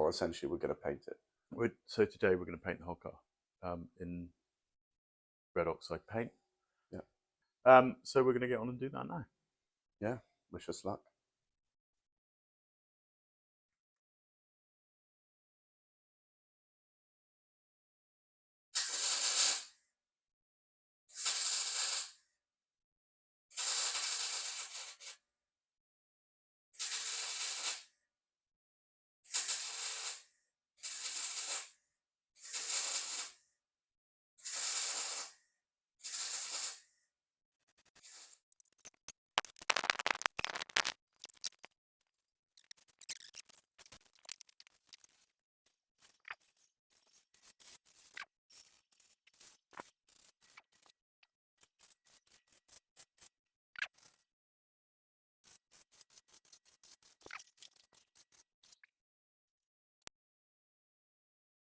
Well, essentially, we're going to paint it. So today we're going to paint the whole car in red oxide paint. Yeah. So we're going to get on and do that now. Yeah. Wish us luck.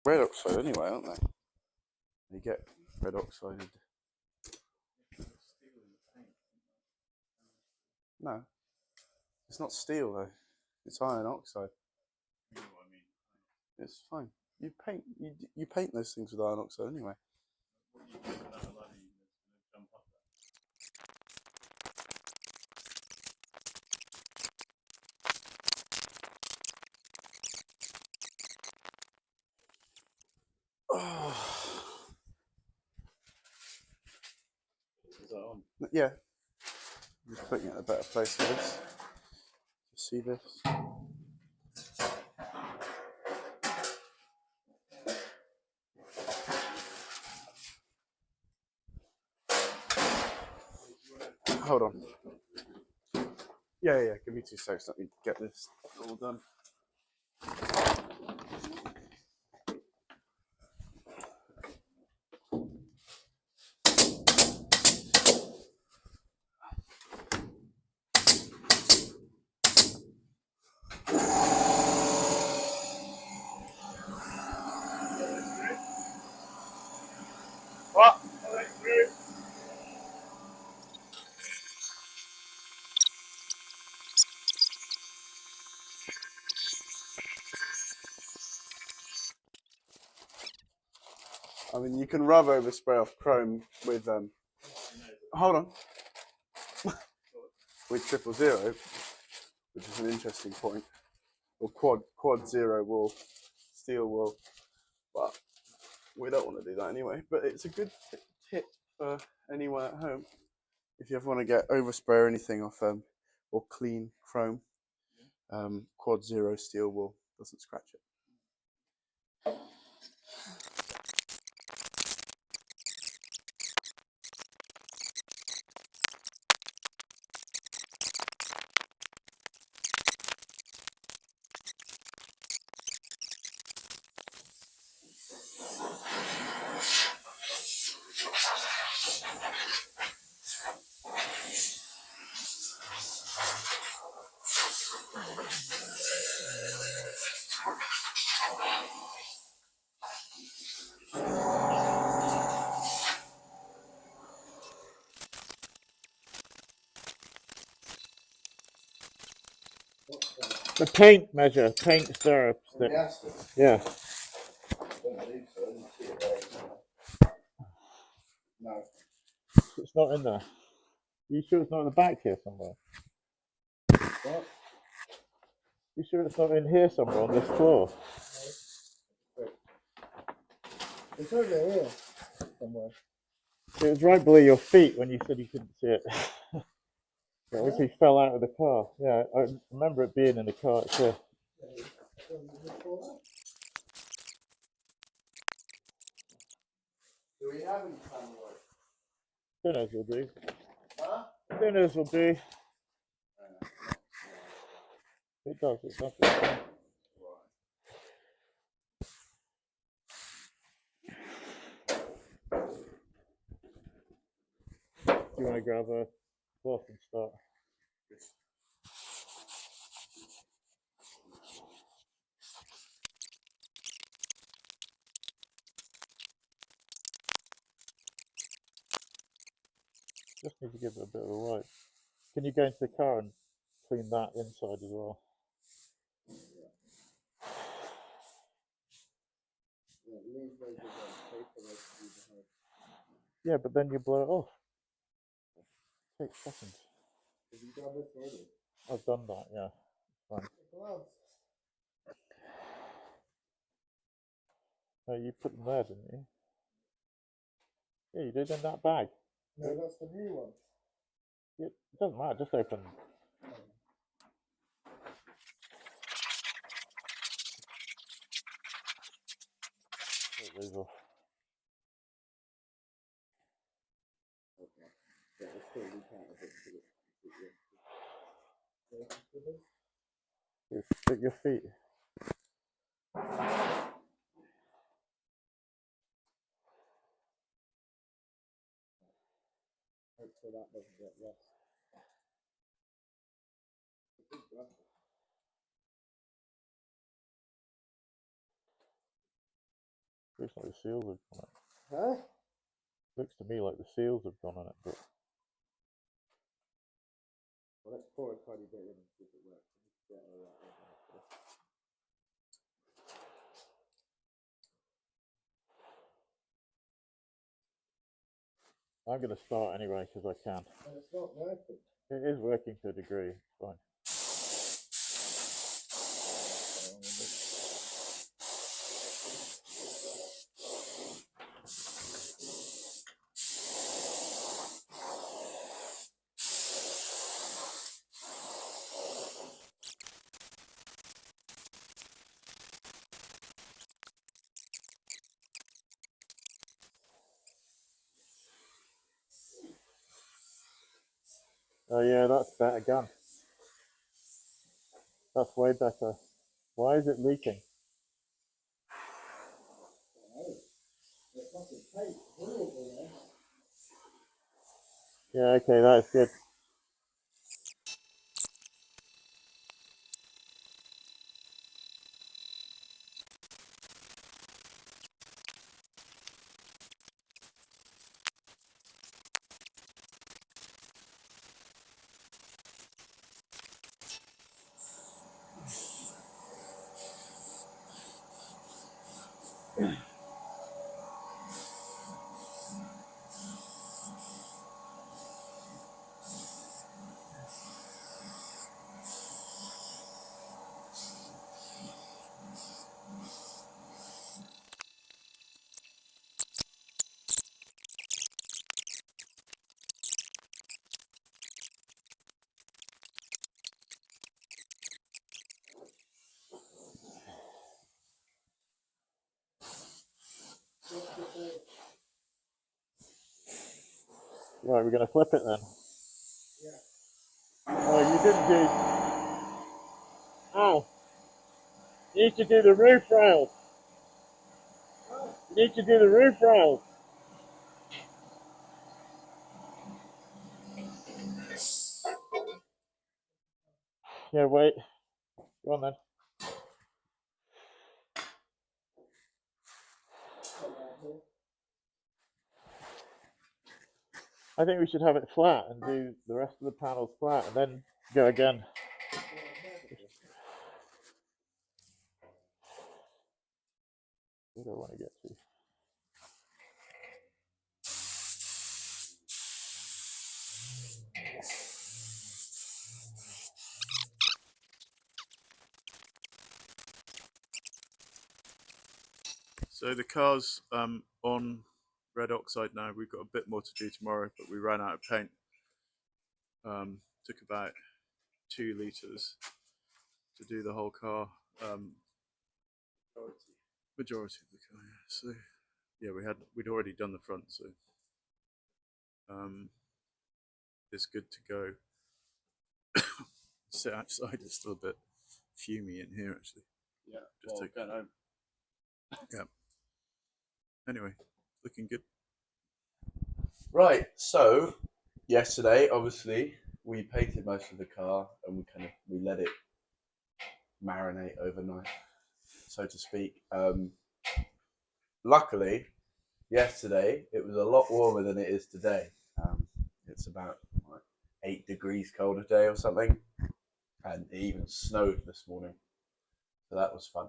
Red oxide anyway, aren't they? You get red oxided. No, it's not steel though. It's iron oxide. You know what I mean? It's fine. You paint those things with iron oxide anyway. What you do with that ladder, you're going to jump up there. Is that on? Yeah. Just putting it in a better place for this. You see this? Hold on. Yeah. Give me 2 seconds. Let me get this all done. What? I mean, you can rub overspray off chrome with hold on. With 000, which is an interesting point. Or quad 0 wool, steel wool, but we don't want to do that anyway. But it's a good tip for anyone at home if you ever want to get overspray or anything off or clean chrome. Quad 0 steel wool doesn't scratch it. The paint measure, paint stirrup stick. Yeah. Don't believe so. I didn't see it there. No. It's not in there. Are you sure it's not in the back here somewhere? What? You sure it's not in here somewhere on this floor? It's over here somewhere. It was right below your feet when you said you couldn't see it. It obviously fell out of the car. Yeah, I remember it being in the car. It's here. Do we have any camera work? Thinners will do. Huh? Thinners will do. It does, it's not good. Do you want to grab a cloth and start? Just need to give it a bit of a wipe. Can you go into the car and clean that inside as well? Yeah, but then you blow it off. Takes seconds. Have you done this already? I've done that, yeah. Fine. Oh, you put them there, didn't you? Yeah, you did in that bag. No, that's the new one. Yeah, it doesn't matter, just open. Take those off. Okay. Yeah, it's still we can't have it to it. You stick your feet. Hopefully that doesn't get lost. Looks like the seals have gone on it. Huh? Looks to me like the seals have gone on it, but Well, let's pour a tiny bit in and see if it works. Get all that in. I'm going to start anyway because I can. And it's not working. It is working to a degree, it's fine. Oh yeah, that's better gun. That's way better. Why is it leaking? Yeah, okay, that's good. Right, we're going to flip it then. Yeah. Oh, you didn't do... Oh! You need to do the roof rails. You need to do the roof rails. Yeah, wait. Go on then. I think we should have it flat and do the rest of the panels flat and then go again. Where do I want to get to? So the car's on red oxide now. We've got a bit more to do tomorrow, but we ran out of paint. Took about 2 litres to do the whole car. Majority of the car, yeah. So yeah, we'd already done the front, so it's good to go. Sit outside, it's still a bit fumy in here actually. Yeah, just well, take going home. Yeah. Anyway, looking good. Right, so yesterday, obviously, we painted most of the car and we let it marinate overnight, so to speak. Luckily, yesterday it was a lot warmer than it is today. It's about 8 degrees colder day or something, and it even snowed this morning, so that was fun.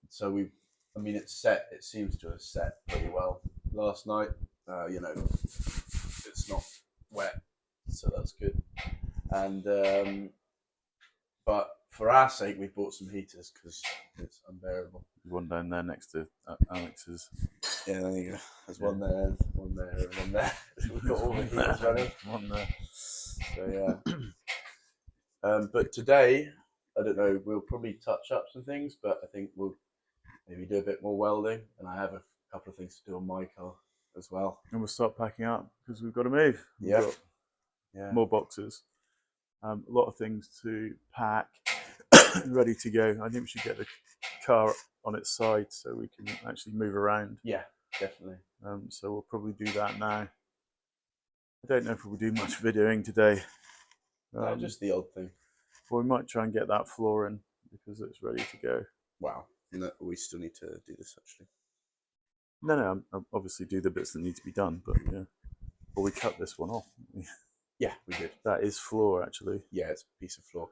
So I mean, it's set. It seems to have set pretty well last night. You know, it's not wet, so that's good. And but for our sake, we bought some heaters because it's unbearable. One down there next to Alex's. Yeah, there you go. There's one there, one there, and one there. We've got all the heaters running. One there. So yeah. But today, I don't know. We'll probably touch up some things, but I think we'll maybe do a bit more welding, and I have a couple of things to do on my car as well. And we'll start packing up because we've got to move. We've Yeah. got Yeah. more boxes. A lot of things to pack, ready to go. I think we should get the car on its side so we can actually move around. Yeah, definitely. So we'll probably do that now. I don't know if we'll do much videoing today. No, just the odd thing. But we might try and get that floor in because it's ready to go. Wow. No, we still need to do this actually. No, I'll obviously do the bits that need to be done, but yeah. Well, we cut this one off. Yeah, we did. That is floor, actually. Yeah, it's a piece of floor.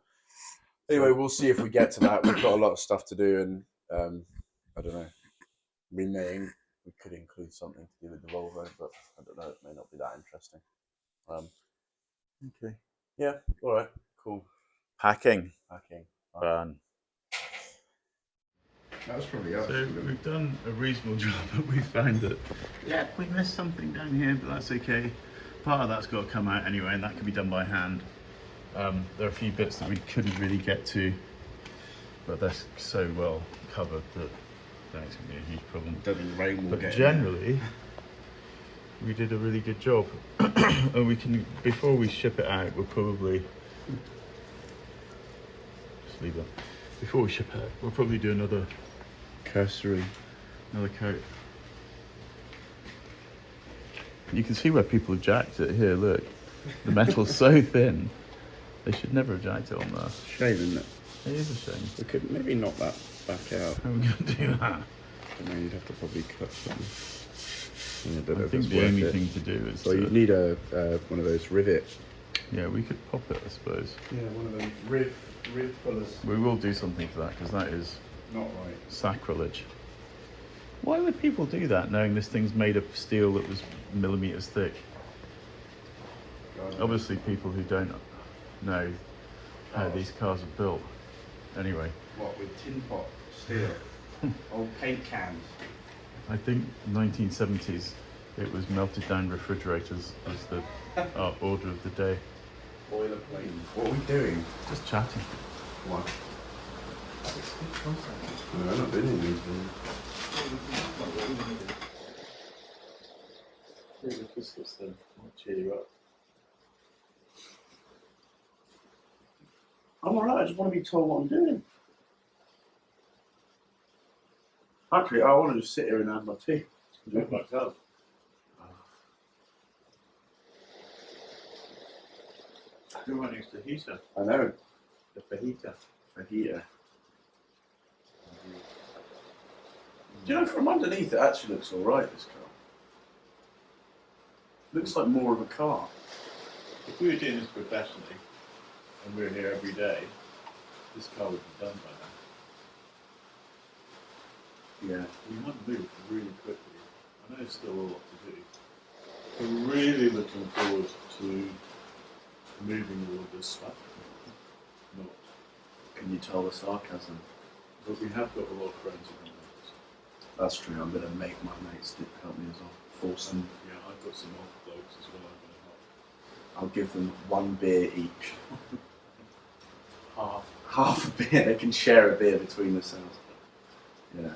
Anyway, we'll see if we get to that. We've got a lot of stuff to do, and I don't know. We could include something to do with the Volvo, but I don't know. It may not be that interesting. Okay. Yeah. All right. Cool. Packing. Okay. Fun. That was probably us. So we've done a reasonable job, but we found that we missed something down here, but that's okay. Part of that's got to come out anyway, and that can be done by hand. There are a few bits that we couldn't really get to, but they're so well covered that that's going to be a huge problem. The rain will But get generally, we did a really good job. And we can, before we ship it out, we'll probably just leave that. Before we ship it out, we'll probably do another coat. You can see where people have jacked it here, look. The metal's so thin. They should never have jacked it on there. Shame, isn't it? It is a shame. We could maybe knock that back out. How are we going to do that? I don't know, you'd have to probably cut something. Yeah, I don't know I if think it's the worth only it. thing to do is So you'd need a one of those rivet. yeah, we could pop it, I suppose. Yeah, one of those riv pullers. We will do something to that, because that is Not right. sacrilege. Why would people do that, knowing this thing's made of steel that was millimeters thick? God, Obviously, people who don't know how these cars are built. Anyway, what, with tin pot steel? Old paint cans. I think 1970s it was melted down refrigerators as the order of the day. Boilerplate. What are we doing? Just chatting. What? No, I'm not doing anything. Here's the biscuits then. I'll cheer you up. I'm alright, I just want to be told what I'm doing. Actually, I want to just sit here and have my tea. Do it myself. Who went use the heater? I know. The fajita. Fajita. Do you know, from underneath it actually looks alright, this car. Looks like more of a car. If we were doing this professionally and we were here every day, this car would be done by now. Yeah. We might move really quickly. I know there's still a lot to do. We're really looking forward to moving all of this stuff. Not. Can you tell the sarcasm? But we have got a lot of friends around us. That's true, I'm going to make my mates help me as well. Force them. Yeah, I've got some old blokes as well I'm going to help. I'll give them one beer each. Half. Half a beer, they can share a beer between themselves. Yeah.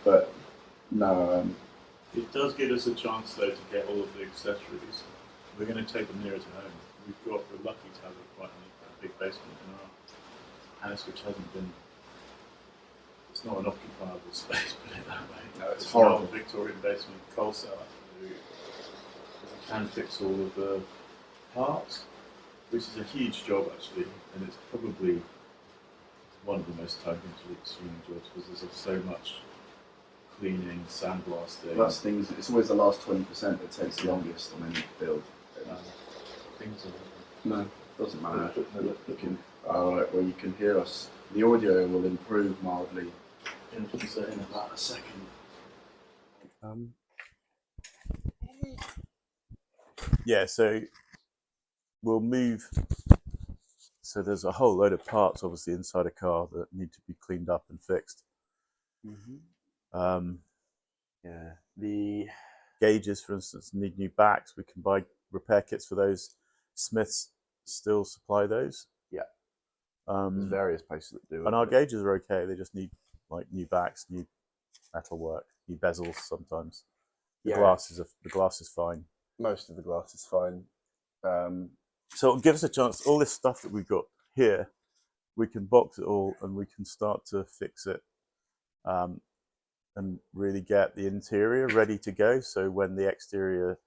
But, no, It does give us a chance though to get all of the accessories. We're going to take them nearer to home. We're lucky to have quite a big basement in our house, which hasn't been. It's not an occupiable space, put it that way. No, it's an horrible. old Victorian basement coal cellar. We can fix all of the parts, which is a huge job actually, and it's probably one of the most time-consuming jobs because there's so much cleaning, sandblasting. that's things, it's always the last 20% that takes the longest on any build. Things No, doesn't matter. Looking. Alright, well you can hear us. The audio will improve mildly in about a second. Yeah, so we'll move. So there's a whole load of parts, obviously, inside a car that need to be cleaned up and fixed. Yeah, the Gauges, for instance, need new backs. We can buy repair kits for those. Smiths still supply those. Yeah. There's various places that do it. And our gauges are okay. They just need like new backs, new metal work, new bezels sometimes. The glass is fine. Most of the glass is fine. So it gives us a chance. All this stuff that we've got here, we can box it all and we can start to fix it, and really get the interior ready to go. So when the exterior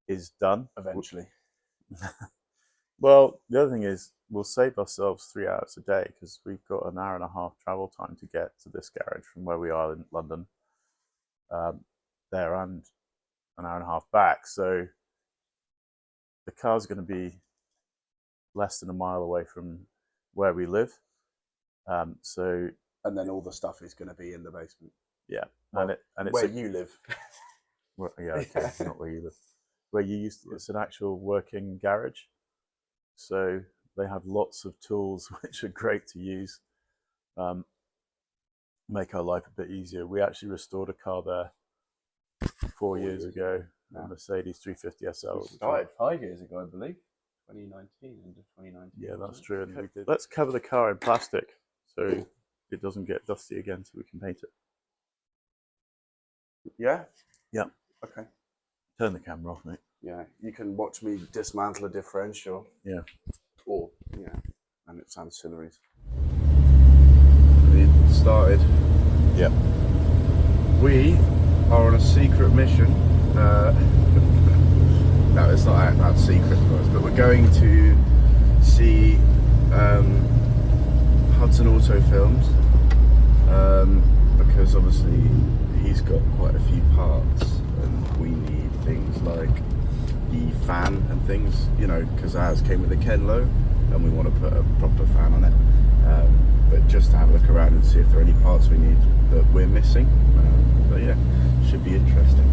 is done, Eventually. Well, the other thing is we'll save ourselves 3 hours a day because we've got an hour and a half travel time to get to this garage from where we are in London, there, and an hour and a half back. So the car's going to be less than a mile away from where we live. And then all the stuff is going to be in the basement. Yeah, well, and it's where you live. Well, yeah, okay, not where you live. Where you used to, it's an actual working garage. So they have lots of tools which are great to use, make our life a bit easier. We actually restored a car there 4 years ago, a Mercedes 350 SL. We started 5 years ago, I believe. 2019, end of 2019. Yeah, that's true. And we did. Let's cover the car in plastic so it doesn't get dusty again, so we can paint it. Yeah? Yeah. Okay. Turn the camera off, mate. Yeah, you can watch me dismantle a differential. Yeah. Or, and its ancillaries. We started. Yeah. We are on a secret mission. No, it's not that secret for us, but we're going to see Hudson Auto Films, because obviously he's got quite a few parts and we need things like the fan and things, because ours came with a Kenlo and we want to put a proper fan on it, but just to have a look around and see if there are any parts we need that we're missing. But yeah, should be interesting.